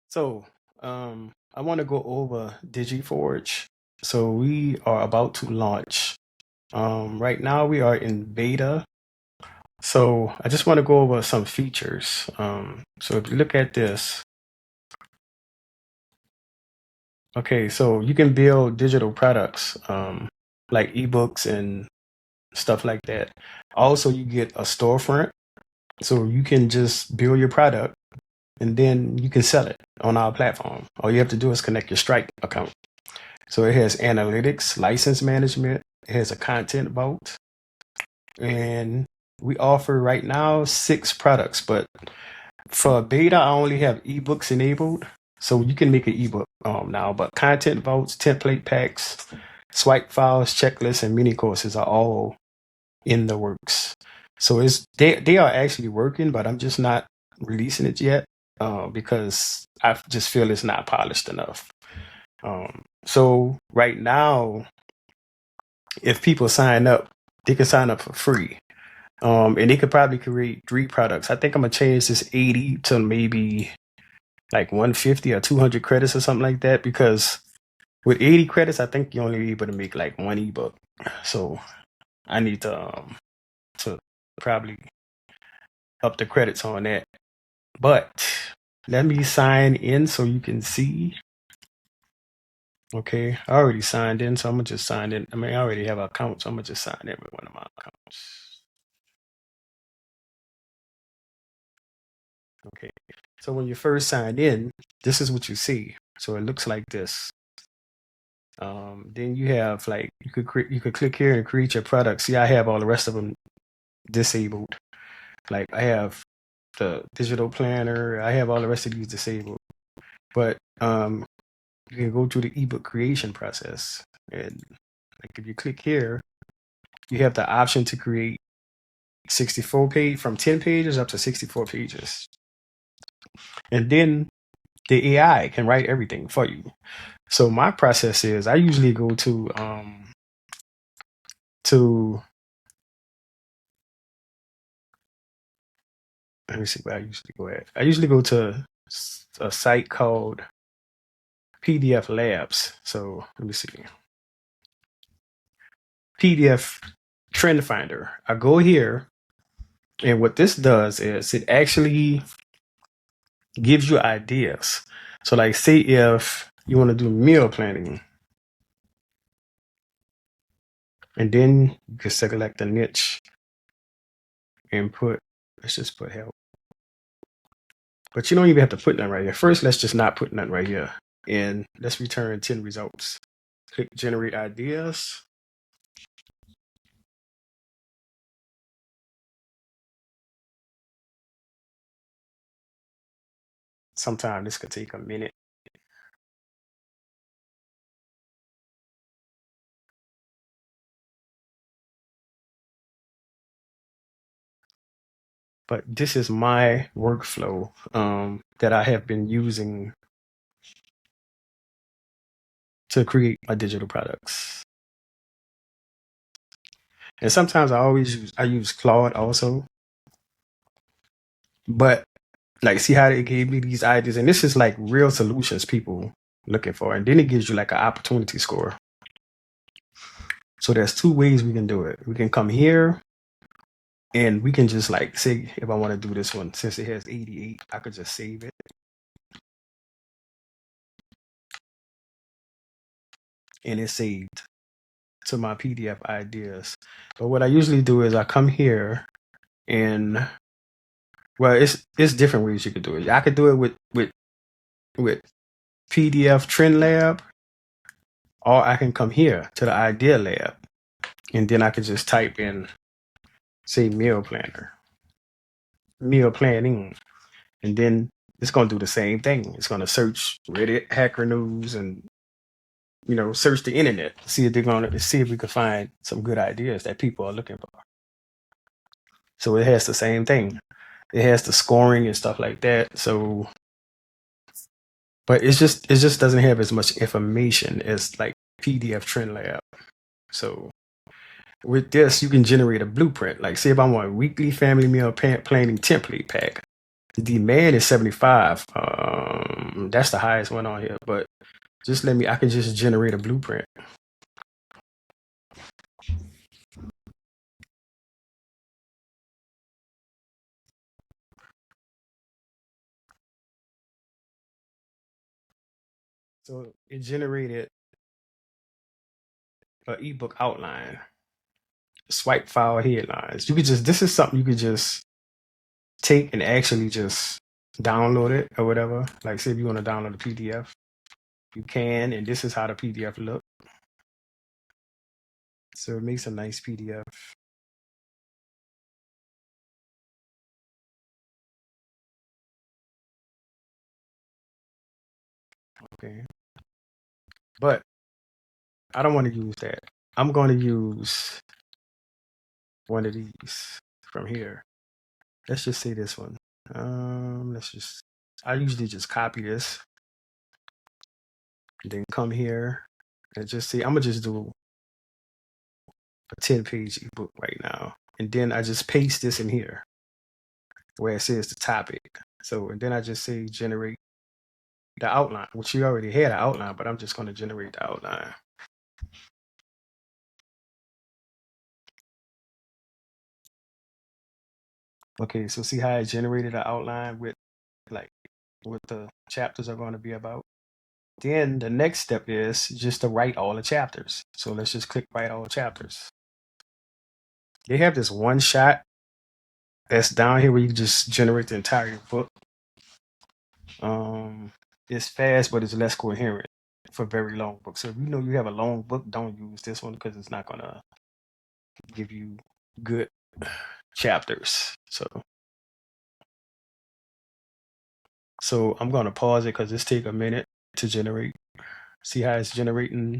So, I want to go over DigiForge. So we are about to launch. Right now we are in beta. So I just want to go over some features. So if you look at this, okay, so you can build digital products, like ebooks and stuff like that. Also, you get a storefront, so you can just build your product and then you can sell it on our platform. All you have to do is connect your Stripe account. So it has analytics, license management, it has a content vault, and we offer right now 6 products. But for beta, I only have ebooks enabled, so you can make an ebook now. But content vaults, template packs, swipe files, checklists, and mini courses are all in the works. So they are actually working, but I'm just not releasing it yet because I just feel it's not polished enough. So right now, if people sign up, they can sign up for free. And they could probably create 3 products. I think I'm gonna change this 80 to maybe like 150 or 200 credits or something like that, because with 80 credits, I think you're only able to make like 1 ebook. So I need to probably up the credits on that. But let me sign in so you can see. Okay, I already signed in, so I'm gonna just sign in. I mean, I already have an account, so I'm gonna just sign in with one of my accounts. Okay, so when you first sign in, this is what you see. So it looks like this. Then you have like you could click here and create your product. See, I have all the rest of them disabled. Like I have the digital planner. I have all the rest of these disabled. But you can go through the ebook creation process, and like if you click here, you have the option to create 64 page from 10 pages up to 64 pages, and then the AI can write everything for you. So my process is I usually go to let me see where I usually go at. I usually go to a site called PDF Labs. So let me see. PDF Trend Finder. I go here, and what this does is it actually gives you ideas. So like say if you want to do meal planning, and then you can select a niche and let's just put help. But you don't even have to put none right here. First, let's just not put none right here. And let's return 10 results. Click generate ideas. Sometimes this could take a minute. But this is my workflow that I have been using to create my digital products. And sometimes I use Claude also. But like see how it gave me these ideas, and this is like real solutions people looking for, and then it gives you like an opportunity score. So there's 2 ways we can do it. We can come here and we can just like say if I want to do this one, since it has 88, I could just save it. And it's saved to my PDF ideas. But what I usually do is I come here and well, it's different ways you could do it. I could do it with PDF Trend Lab, or I can come here to the Idea Lab, and then I could just type in, say, meal planning, and then it's going to do the same thing. It's going to search Reddit, Hacker News, and search the internet, see if we can find some good ideas that people are looking for. So it has the same thing. It has the scoring and stuff like that. So, but it just doesn't have as much information as like PDF Trend Lab. So with this, you can generate a blueprint. Like say if I want a weekly family meal planning template pack, the demand is 75. That's the highest one on here, but just I can just generate a blueprint. So it generated an ebook outline, swipe file headlines. You could just, this is something you could just take and actually just download it or whatever. Like say if you want to download a PDF, you can, and this is how the PDF look. So it makes a nice PDF. Okay. But I don't want to use that. I'm going to use one of these from here. Let's just say this one. I usually just copy this, then come here and just see, I'm gonna just do a 10-page ebook right now. And then I just paste this in here where it says the topic. So, and then I just say generate the outline, which you already had an outline, but I'm just gonna generate the outline. Okay, so see how I generated an outline with like what the chapters are going to be about. Then the next step is just to write all the chapters. So let's just click write all chapters. They have this one shot that's down here where you can just generate the entire book. It's fast, but it's less coherent for very long books. So if you know you have a long book, don't use this one because it's not gonna give you good chapters. So I'm gonna pause it because this take a minute to generate. See how it's generating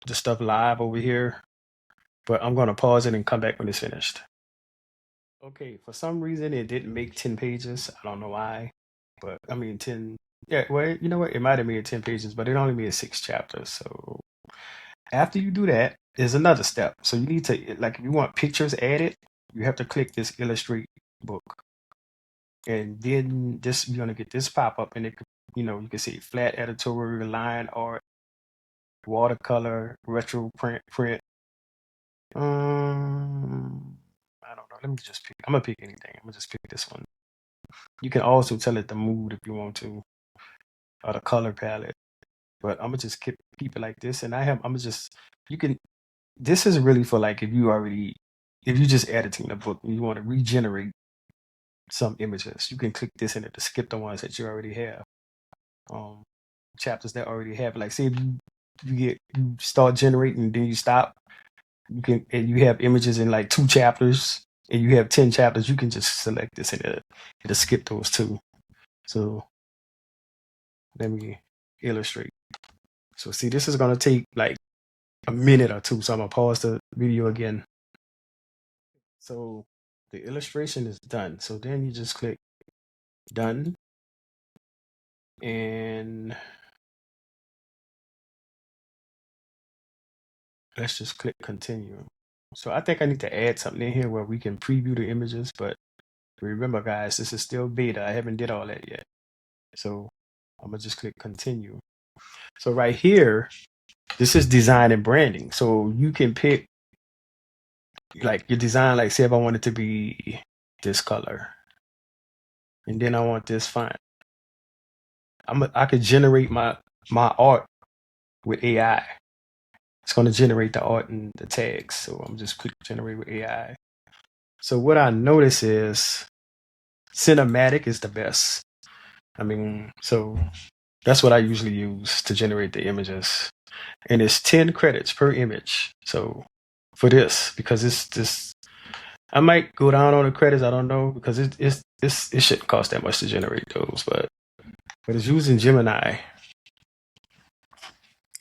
the stuff live over here. But I'm gonna pause it and come back when it's finished. Okay, for some reason it didn't make 10 pages. I don't know why, but I mean 10. Yeah, well, you know what? It might have made 10 pages, but it only made 6 chapters. So after you do that, there's another step. So you need to, like, if you want pictures added, you have to click this illustrate book. And then this, you're gonna get this pop up, and it could, you can see flat editorial, line art, watercolor, retro print. I don't know. Let me just pick. I'm gonna pick anything. I'm gonna just pick this one. You can also tell it the mood if you want to, or the color palette. But I'm gonna just keep it like this. And I'm gonna just, you can. This is really for like if you just editing the book and you want to regenerate some images, you can click this in it to skip the ones that you already have. Chapters that already have. Like say if you start generating, then you stop. You can, and you have images in like 2 chapters and you have 10 chapters, you can just select this and it'll skip those 2. So let me illustrate. So see, this is gonna take like a minute or 2. So I'm gonna pause the video again. So the illustration is done. So then you just click done and let's just click continue. So I think I need to add something in here where we can preview the images, but remember guys, this is still beta. I haven't did all that yet. So I'm gonna just click continue. So right here, this is design and branding. So you can pick like your design, like say if I want it to be this color, and then I want this font. I could generate my art with AI. It's going to generate the art and the tags. So I'm just click generate with AI. So what I notice is cinematic is the best. I mean, so that's what I usually use to generate the images. And it's 10 credits per image. So for this, because it's this, I might go down on the credits. I don't know because it shouldn't cost that much to generate those, but it's using Gemini.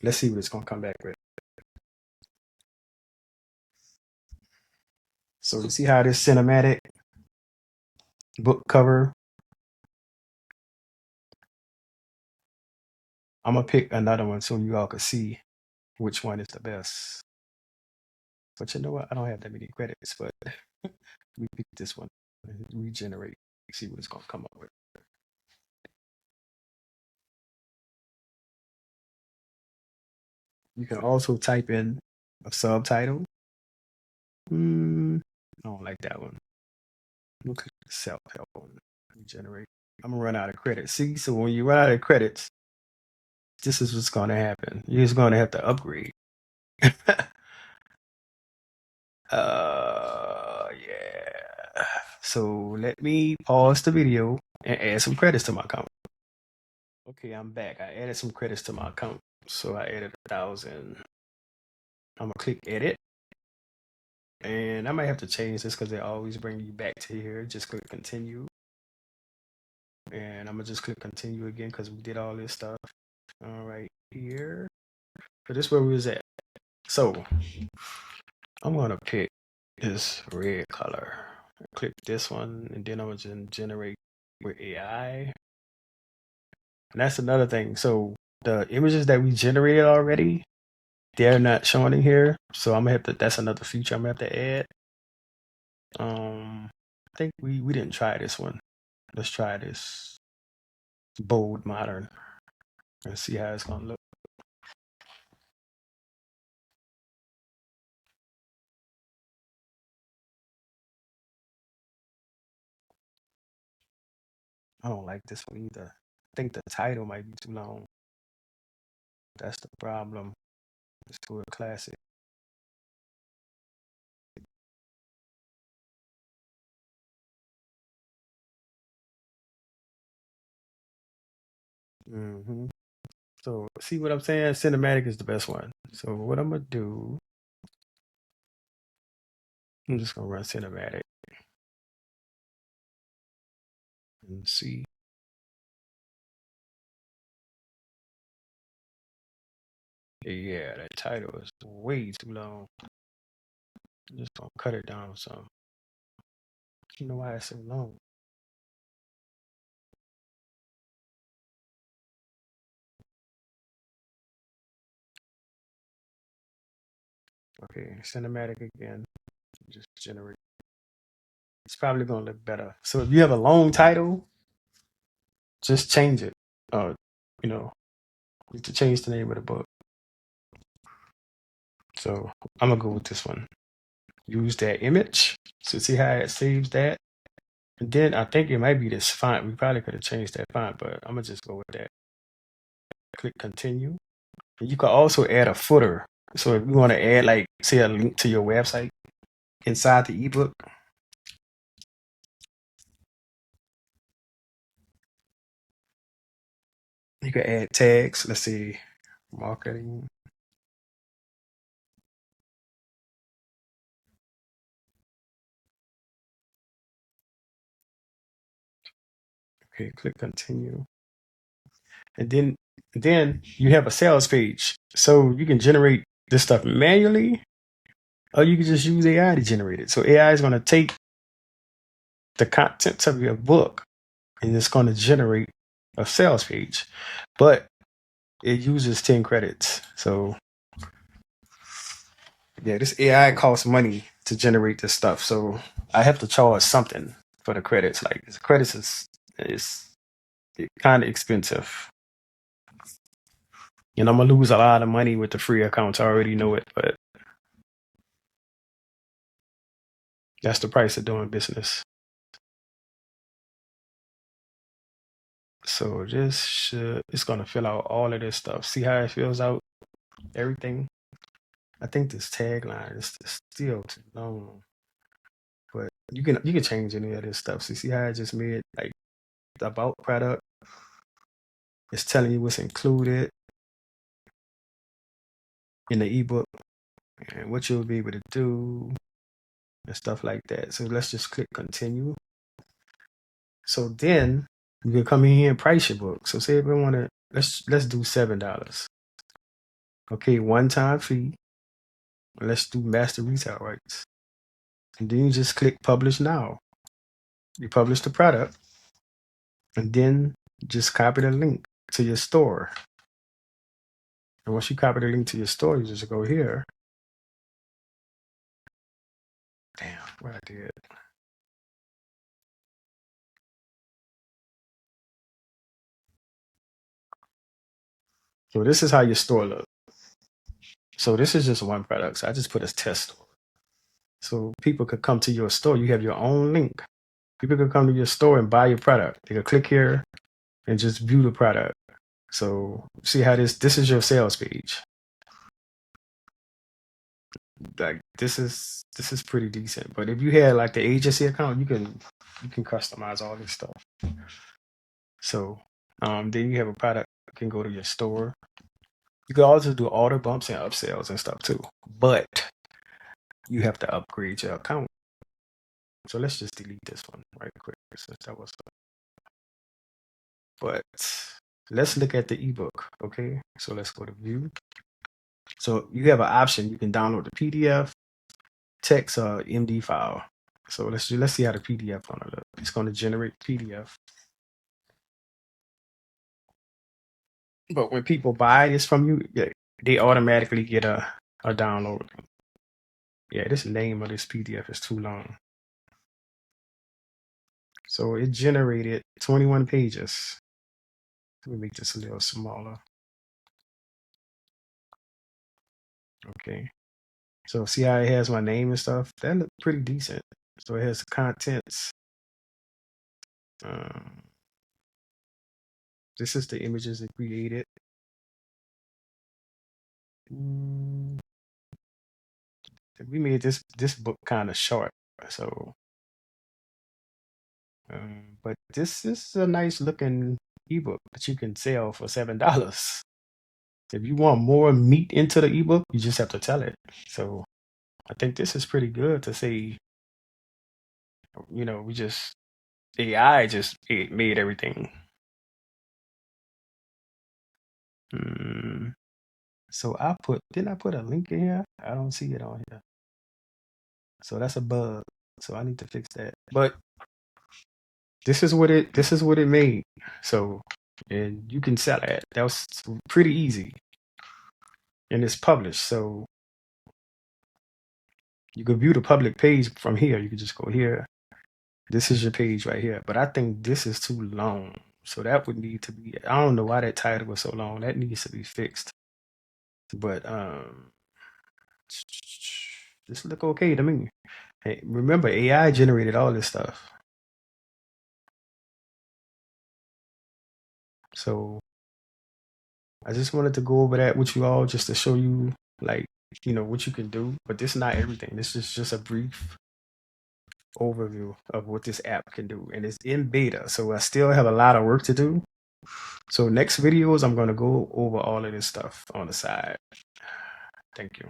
Let's see what it's gonna come back with. So you see how this cinematic book cover. I'm gonna pick another one so you all can see which one is the best. But you know what? I don't have that many credits, but we pick this one and regenerate. See what it's gonna come up with. You can also type in a subtitle. I don't like that one. We'll click self-help on generate. I'm gonna run out of credits. See, so when you run out of credits, this is what's gonna happen. You're just gonna have to upgrade. Yeah. So let me pause the video and add some credits to my account. Okay, I'm back. I added some credits to my account. So I added 1,000. I'm gonna click edit. And I might have to change this because they always bring you back to here. Just click continue. And I'm gonna just click continue again because we did all this stuff. All right, here. So this is where we was at. So I'm gonna pick this red color. Click this one, and then I'm gonna generate with AI. And that's another thing. So the images that we generated already, they're not showing in here. So I'm gonna have to. That's another feature I'm gonna have to add. I think we didn't try this one. Let's try this bold modern and see how it's gonna look. I don't like this one either. I think the title might be too long. That's the problem. Let's do a classic. So see what I'm saying? Cinematic is the best one. So what I'm gonna do, I'm just gonna run cinematic and see. Yeah, that title is way too long. I'm just gonna cut it down some. You know why it's so long? Okay, cinematic again. Just generate. It's probably gonna look better. So if you have a long title, just change it. You know, you to change the name of the book. So I'm gonna go with this one. Use that image. So see how it saves that. And then I think it might be this font. We probably could have changed that font, but I'm gonna just go with that. Click continue. And you can also add a footer. So if you want to add, like, say, a link to your website inside the ebook, you can add tags. Let's see, marketing. Okay, click continue. And then you have a sales page. So you can generate this stuff manually, or you can just use AI to generate it. So AI is going to take the contents of your book and it's going to generate a sales page, but it uses 10 credits. So yeah, this AI costs money to generate this stuff. So I have to charge something for the credits. Like the credits is kind of expensive. And I'm gonna lose a lot of money with the free accounts. I already know it, but that's the price of doing business. So it's gonna fill out all of this stuff. See how it fills out everything? I think this tagline is still too long. But you can change any of this stuff. So see how I just made like the about product? It's telling you what's included in the ebook and what you'll be able to do and stuff like that. So let's just click continue. So then you can come in here and price your book. So say if we want to, let's do $7. Okay, one-time fee. Let's do master retail rights. And then you just click publish now. You publish the product and then just copy the link to your store. And once you copy the link to your store, you just go here. Damn, what I did. So this is how your store looks. So this is just one product. So I just put a test store. So people could come to your store. You have your own link. People could come to your store and buy your product. They could click here and just view the product. So see how this is your sales page. Like this is pretty decent. But if you had like the agency account, you can customize all this stuff. So then you have a product, you can go to your store. You can also do order bumps and upsells and stuff too. But you have to upgrade your account. So let's just delete this one right quick since that was. But let's look at the ebook. Okay, so let's go to view. So you have an option. You can download the PDF, text, or MD file. So let's see how the PDF gonna look. It's gonna generate PDF. But when people buy this from you, they automatically get a download. Yeah, this name of this PDF is too long. So it generated 21 pages. Let me make this a little smaller. Okay. So see how it has my name and stuff? That looked pretty decent. So it has contents. This is the images it created. We made this book kind of short, so but this is a nice looking ebook that you can sell for $7. If you want more meat into the ebook, you just have to tell it. So I think this is pretty good to say, we just AI just it made everything. So didn't I put a link in here? I don't see it on here. So that's a bug. So I need to fix that. But this is what it made. So and you can sell it. That was pretty easy. And it's published. So you could view the public page from here. You could just go here. This is your page right here. But I think this is too long. So that would need to be, I don't know why that title was so long. That needs to be fixed. But this look okay to me. Hey, remember, AI generated all this stuff. So I just wanted to go over that with you all just to show you, like, what you can do. But this is not everything. This is just a brief overview of what this app can do. And it's in beta. So I still have a lot of work to do. So next videos, I'm going to go over all of this stuff on the side. Thank you.